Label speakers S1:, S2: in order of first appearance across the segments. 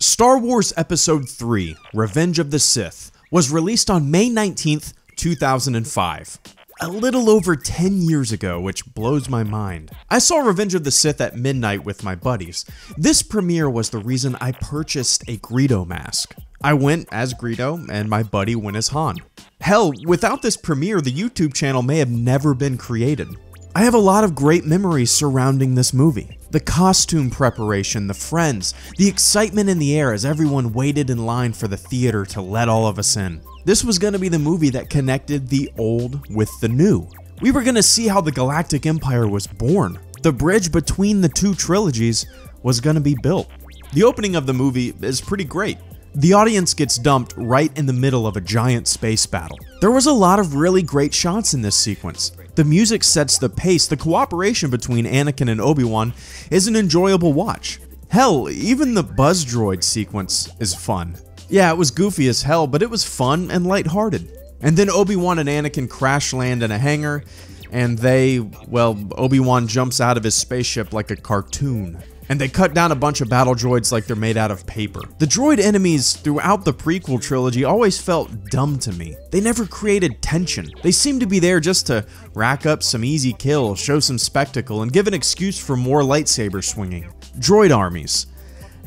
S1: Star Wars Episode 3, Revenge of the Sith, was released on May 19th, 2005. A little over 10 years ago, which blows my mind. I saw Revenge of the Sith at midnight with my buddies. This premiere was the reason I purchased a Greedo mask. I went as Greedo, and my buddy went as Han. Hell, without this premiere, the YouTube channel may have never been created. I have a lot of great memories surrounding this movie. The costume preparation, the friends, the excitement in the air as everyone waited in line for the theater to let all of us in. This was going to be the movie that connected the old with the new. We were going to see how the Galactic Empire was born. The bridge between the two trilogies was going to be built. The opening of the movie is pretty great. The audience gets dumped right in the middle of a giant space battle. There was a lot of really great shots in this sequence. The music sets the pace. The cooperation between Anakin and Obi-Wan is an enjoyable watch. Hell, even the buzz droid sequence is fun. Yeah, it was goofy as hell, but it was fun and lighthearted. And then Obi-Wan and Anakin crash land in a hangar, and Obi-Wan jumps out of his spaceship like a cartoon. And they cut down a bunch of battle droids like they're made out of paper. The droid enemies throughout the prequel trilogy always felt dumb to me. They never created tension. They seemed to be there just to rack up some easy kills, show some spectacle, and give an excuse for more lightsaber swinging. Droid armies.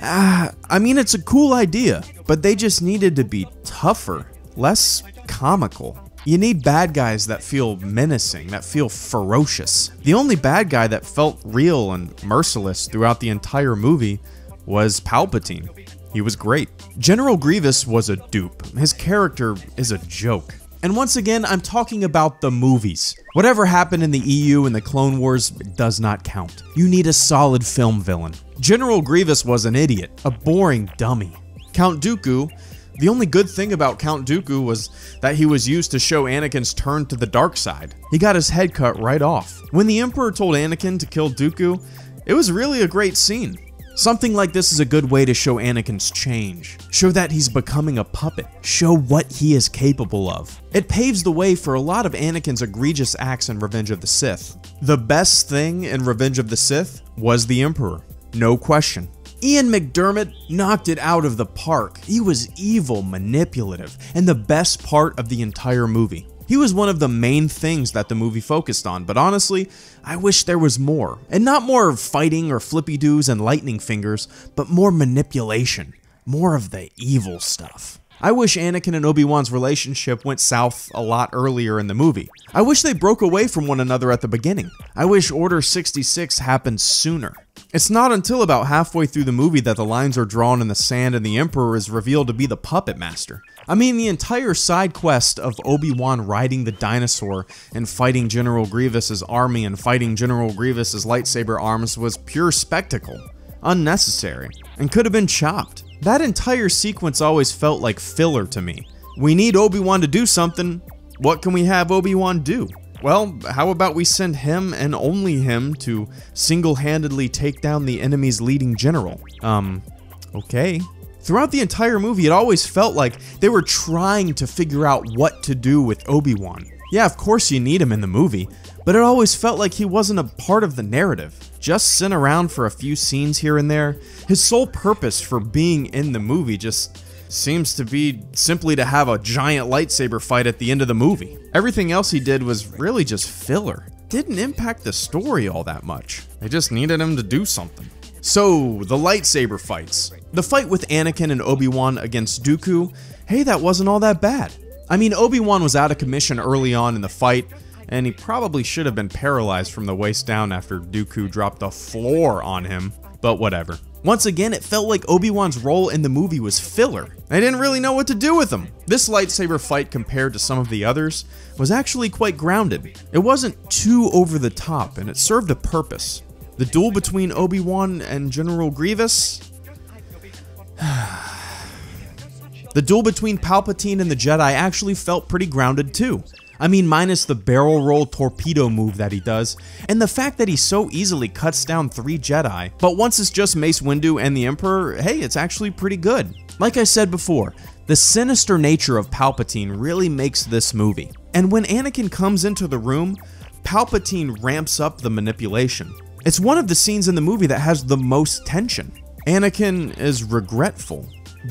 S1: I mean, it's a cool idea, but they just needed to be tougher, less comical. You need bad guys that feel menacing, that feel ferocious. The only bad guy that felt real and merciless throughout the entire movie was Palpatine. He was great. General Grievous was a dupe. His character is a joke. And once again, I'm talking about the movies. Whatever happened in the EU and the Clone Wars does not count. You need a solid film villain. General Grievous was an idiot, a boring dummy. Count Dooku. The only good thing about Count Dooku was that he was used to show Anakin's turn to the dark side. He got his head cut right off. When the Emperor told Anakin to kill Dooku, it was really a great scene. Something like this is a good way to show Anakin's change. Show that he's becoming a puppet. Show what he is capable of. It paves the way for a lot of Anakin's egregious acts in Revenge of the Sith. The best thing in Revenge of the Sith was the Emperor. No question. Ian McDiarmid knocked it out of the park. He was evil, manipulative, and the best part of the entire movie. He was one of the main things that the movie focused on, but honestly, I wish there was more. And not more fighting or flippy-doos and lightning fingers, but more manipulation. More of the evil stuff. I wish Anakin and Obi-Wan's relationship went south a lot earlier in the movie. I wish they broke away from one another at the beginning. I wish Order 66 happened sooner. It's not until about halfway through the movie that the lines are drawn in the sand and the Emperor is revealed to be the puppet master. I mean, the entire side quest of Obi-Wan riding the dinosaur and fighting General Grievous's army and fighting General Grievous's lightsaber arms was pure spectacle, unnecessary, and could have been chopped. That entire sequence always felt like filler to me. We need Obi-Wan to do something. What can we have Obi-Wan do? Well, how about we send him and only him to single-handedly take down the enemy's leading general? Okay. Throughout the entire movie, it always felt like they were trying to figure out what to do with Obi-Wan. Yeah, of course you need him in the movie, but it always felt like he wasn't a part of the narrative. Just sent around for a few scenes here and there. His sole purpose for being in the movie just seems to be simply to have a giant lightsaber fight at the end of the movie. Everything else he did was really just filler. Didn't impact the story all that much. They just needed him to do something. So, the lightsaber fights. The fight with Anakin and Obi-Wan against Dooku, hey, that wasn't all that bad. I mean, Obi-Wan was out of commission early on in the fight, and he probably should have been paralyzed from the waist down after Dooku dropped the floor on him, but whatever. Once again, it felt like Obi-Wan's role in the movie was filler. They didn't really know what to do with him. This lightsaber fight, compared to some of the others, was actually quite grounded. It wasn't too over the top, and it served a purpose. The duel between Obi-Wan and General Grievous? The duel between Palpatine and the Jedi actually felt pretty grounded too. I mean, minus the barrel roll torpedo move that he does, and the fact that he so easily cuts down 3 Jedi, but once it's just Mace Windu and the Emperor, hey, it's actually pretty good. Like I said before, the sinister nature of Palpatine really makes this movie. And when Anakin comes into the room, Palpatine ramps up the manipulation. It's one of the scenes in the movie that has the most tension. Anakin is regretful.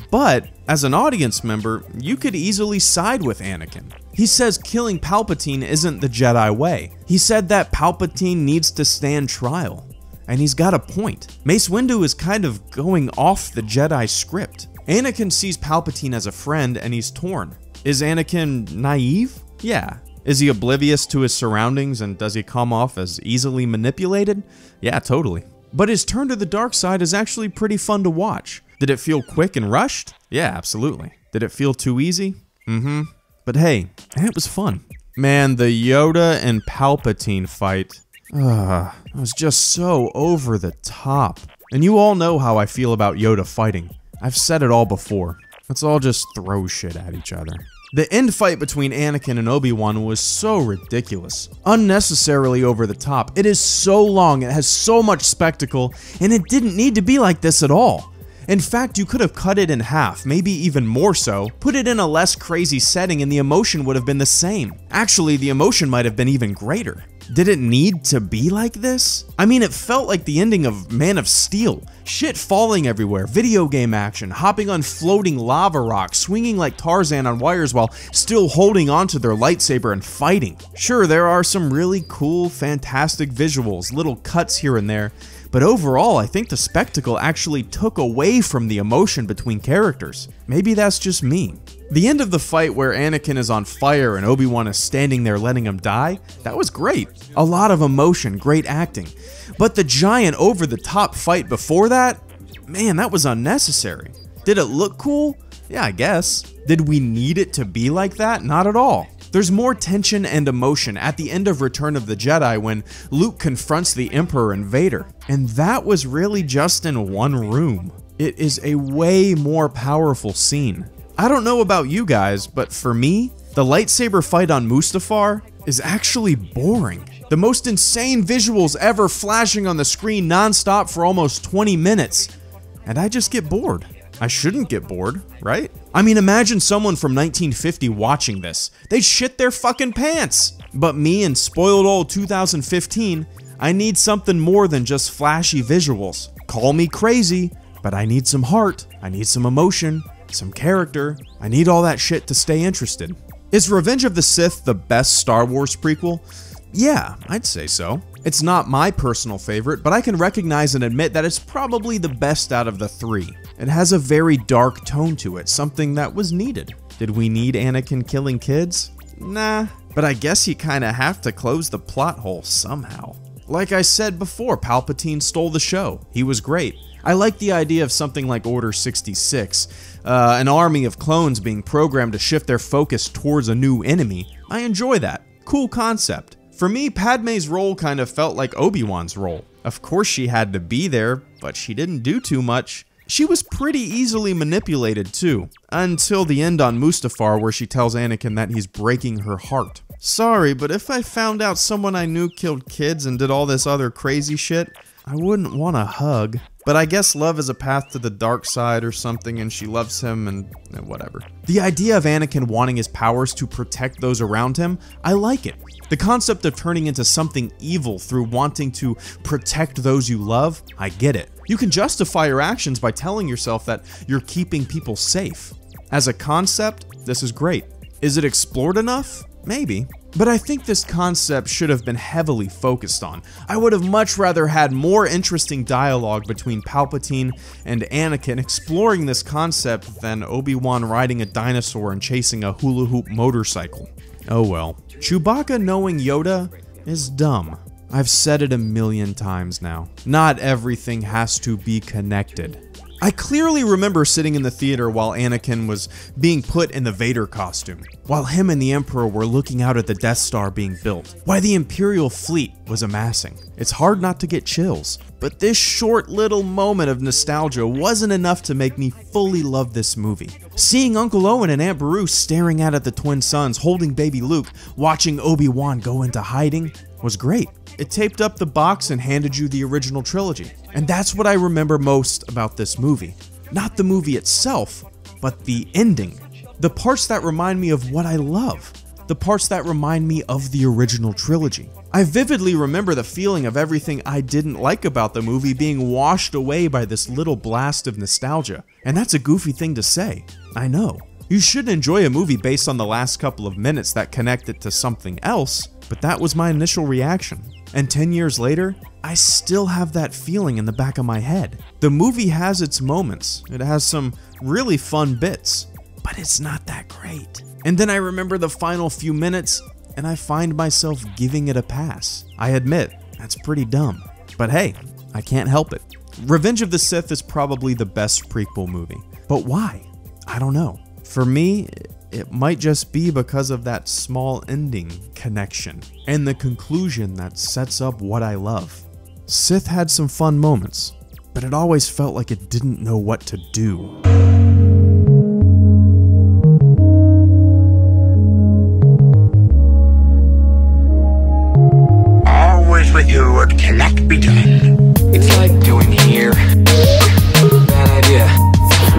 S1: But, as an audience member, you could easily side with Anakin. He says killing Palpatine isn't the Jedi way. He said that Palpatine needs to stand trial. And he's got a point. Mace Windu is kind of going off the Jedi script. Anakin sees Palpatine as a friend and he's torn. Is Anakin naive? Yeah. Is he oblivious to his surroundings and does he come off as easily manipulated? Yeah, totally. But his turn to the dark side is actually pretty fun to watch. Did it feel quick and rushed? Yeah, absolutely. Did it feel too easy? But hey, it was fun. Man, the Yoda and Palpatine fight, it was just so over the top. And you all know how I feel about Yoda fighting. I've said it all before. Let's all just throw shit at each other. The end fight between Anakin and Obi-Wan was so ridiculous. Unnecessarily over the top. It is so long, it has so much spectacle, and it didn't need to be like this at all. In fact, you could have cut it in half, maybe even more so, put it in a less crazy setting and the emotion would have been the same. Actually, the emotion might have been even greater. Did it need to be like this? I mean, it felt like the ending of Man of Steel. Shit falling everywhere, video game action, hopping on floating lava rocks, swinging like Tarzan on wires while still holding onto their lightsaber and fighting. Sure, there are some really cool, fantastic visuals, little cuts here and there, but overall, I think the spectacle actually took away from the emotion between characters. Maybe that's just me. The end of the fight where Anakin is on fire and Obi-Wan is standing there letting him die, that was great. A lot of emotion, great acting. But the giant over-the-top fight before that? Man, that was unnecessary. Did it look cool? Yeah, I guess. Did we need it to be like that? Not at all. There's more tension and emotion at the end of Return of the Jedi when Luke confronts the Emperor and Vader. And that was really just in one room. It is a way more powerful scene. I don't know about you guys, but for me, the lightsaber fight on Mustafar is actually boring. The most insane visuals ever flashing on the screen non-stop for almost 20 minutes. And I just get bored. I shouldn't get bored, right? I mean, imagine someone from 1950 watching this. They'd shit their fucking pants. But me in spoiled old 2015, I need something more than just flashy visuals. Call me crazy, but I need some heart. I need some emotion, some character. I need all that shit to stay interested. Is Revenge of the Sith the best Star Wars prequel? Yeah, I'd say so. It's not my personal favorite, but I can recognize and admit that it's probably the best out of the three. It has a very dark tone to it, something that was needed. Did we need Anakin killing kids? Nah, but I guess you kinda have to close the plot hole somehow. Like I said before, Palpatine stole the show. He was great. I like the idea of something like Order 66, an army of clones being programmed to shift their focus towards a new enemy. I enjoy that. Cool concept. For me, Padme's role kind of felt like Obi-Wan's role. Of course she had to be there, but she didn't do too much. She was pretty easily manipulated too, until the end on Mustafar where she tells Anakin that he's breaking her heart. Sorry, but if I found out someone I knew killed kids and did all this other crazy shit, I wouldn't want a hug. But I guess love is a path to the dark side or something and she loves him and whatever. The idea of Anakin wanting his powers to protect those around him, I like it. The concept of turning into something evil through wanting to protect those you love, I get it. You can justify your actions by telling yourself that you're keeping people safe. As a concept, this is great. Is it explored enough? Maybe. But I think this concept should have been heavily focused on. I would have much rather had more interesting dialogue between Palpatine and Anakin exploring this concept than Obi-Wan riding a dinosaur and chasing a hula hoop motorcycle. Oh well. Chewbacca knowing Yoda is dumb. I've said it a million times now. Not everything has to be connected. I clearly remember sitting in the theater while Anakin was being put in the Vader costume, while him and the Emperor were looking out at the Death Star being built, while the Imperial fleet was amassing. It's hard not to get chills, but this short little moment of nostalgia wasn't enough to make me fully love this movie. Seeing Uncle Owen and Aunt Beru staring out at the twin sons holding baby Luke, watching Obi-Wan go into hiding, was great. It taped up the box and handed you the original trilogy. And that's what I remember most about this movie. Not the movie itself, but the ending. The parts that remind me of what I love. The parts that remind me of the original trilogy. I vividly remember the feeling of everything I didn't like about the movie being washed away by this little blast of nostalgia. And that's a goofy thing to say, I know. You shouldn't enjoy a movie based on the last couple of minutes that connect it to something else, but that was my initial reaction. And 10 years later, I still have that feeling in the back of my head. The movie has its moments, it has some really fun bits, but it's not that great. And then I remember the final few minutes, and I find myself giving it a pass. I admit, that's pretty dumb. But hey, I can't help it. Revenge of the Sith is probably the best prequel movie. But why? I don't know. For me, it might just be because of that small ending connection and the conclusion that sets up what I love. Sith had some fun moments, but it always felt like it didn't know what to do.